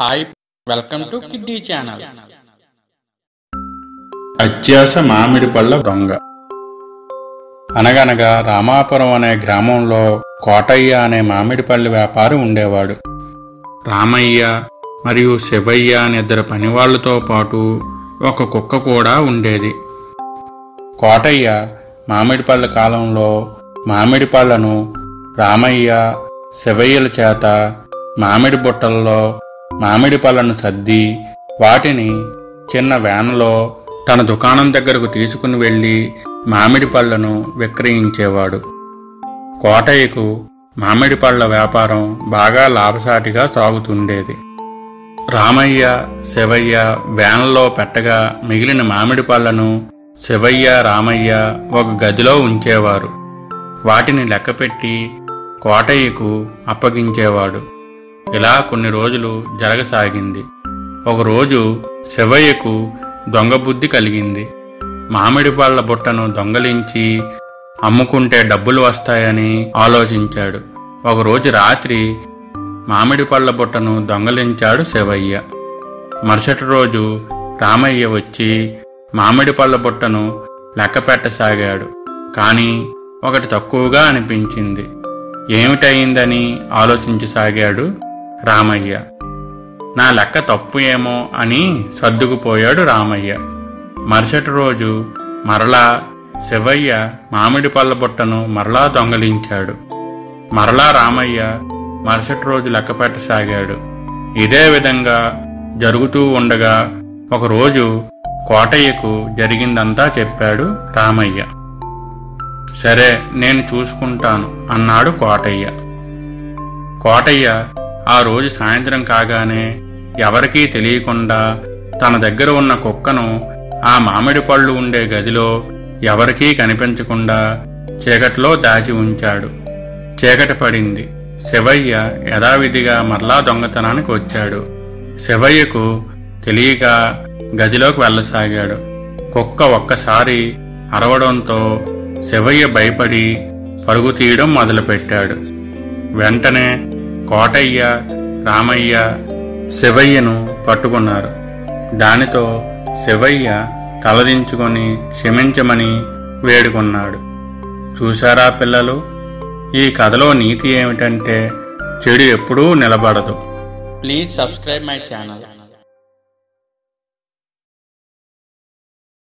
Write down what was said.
Hi, welcome to kiddie channel. అత్యాస మామిడి పళ్ళ దొంగ. అనగనగా రామాపురం అనే గ్రామంలో కోటయ్య అనే మామిడి పళ్ళ వ్యాపారి ఉండేవాడు. రామయ్య మరియు శివయ్య అనే ఇద్దరు పనివాళ్లతో పాటు ఒక కుక్క కూడా ఉండేది. కోటయ్య మామిడి పళ్ళ కాలంలో మామిడి పళ్ళను రామయ్య శివయ్యల చేత మామిడి బుట్టల్లో మామిడి పళ్ళను సర్ది వాటిని చిన్న వ్యానులో తన దుకాణం దగ్గరకు తీసుకుని వెళ్ళి మామిడి పళ్ళను విక్రయించేవాడు. కోటయ్యకు మామిడి పళ్ళ వ్యాపారం బాగా లాభసాటిగా సాగుతుండేది. రామయ్య శివయ్య వ్యాన్లో పెట్టగా మిగిలిన మామిడి పళ్ళను శివయ్య రామయ్య ఒక గదిలో ఉంచేవారు. వాటిని లెక్కపెట్టి కోటయ్యకు అప్పగించేవాడు. ఇలా కొన్ని రోజులు జరగసాగింది. ఒకరోజు శివయ్యకు దొంగ బుద్ధి కలిగింది. మామిడి పళ్ళ బుట్టను దొంగలించి అమ్ముకుంటే డబ్బులు వస్తాయని ఆలోచించాడు. ఒకరోజు రాత్రి మామిడి పళ్ళ బుట్టను దొంగలించాడు శివయ్య. మరుసటి రోజు రామయ్య వచ్చి మామిడి పళ్ళ బుట్టను లెక్క పెట్టసాగాడు. కానీ ఒకటి తక్కువగా అనిపించింది. ఏమిటయిందని ఆలోచించసాగాడు రామయ్య. నా లెక్క తప్పు ఏమో అని సర్దుకుపోయాడు రామయ్య. మరుసటి రోజు మరలా శివయ్య మామిడి పళ్ళ బుట్టను మరలా దొంగలించాడు. మరలా రామయ్య మరుసటి రోజు లెక్క పెట్టసాగాడు. ఇదే విధంగా జరుగుతూ ఉండగా ఒకరోజు కోటయ్యకు జరిగిందంతా చెప్పాడు రామయ్య. సరే, నేను చూసుకుంటాను అన్నాడు కోటయ్య. కోటయ్య ఆ రోజు సాయంత్రం కాగానే ఎవరికీ తెలియకుండా తన దగ్గర ఉన్న కుక్కను ఆ మామిడి పళ్ళు ఉండే గదిలో ఎవరికీ కనిపించకుండా చీకట్లో దాచి ఉంచాడు. చీకటి పడింది. శివయ్య యథావిధిగా మరలా దొంగతనానికి వచ్చాడు. శివయ్యకు తెలియక గదిలోకి వెళ్ళసాగాడు. కుక్క ఒక్కసారి అరవడంతో శివయ్య భయపడి పరుగు తీయడం మొదలుపెట్టాడు. వెంటనే కోటయ్య రామయ్య శివయ్యను పట్టుకున్నారు. దానితో శివయ్య తలదించుకొని క్షమించమని వేడుకున్నాడు. చూశారా పిల్లలు, ఈ కథలో నీతి ఏమిటంటే చెడు ఎప్పుడూ నిలబడదు. Please subscribe my channel.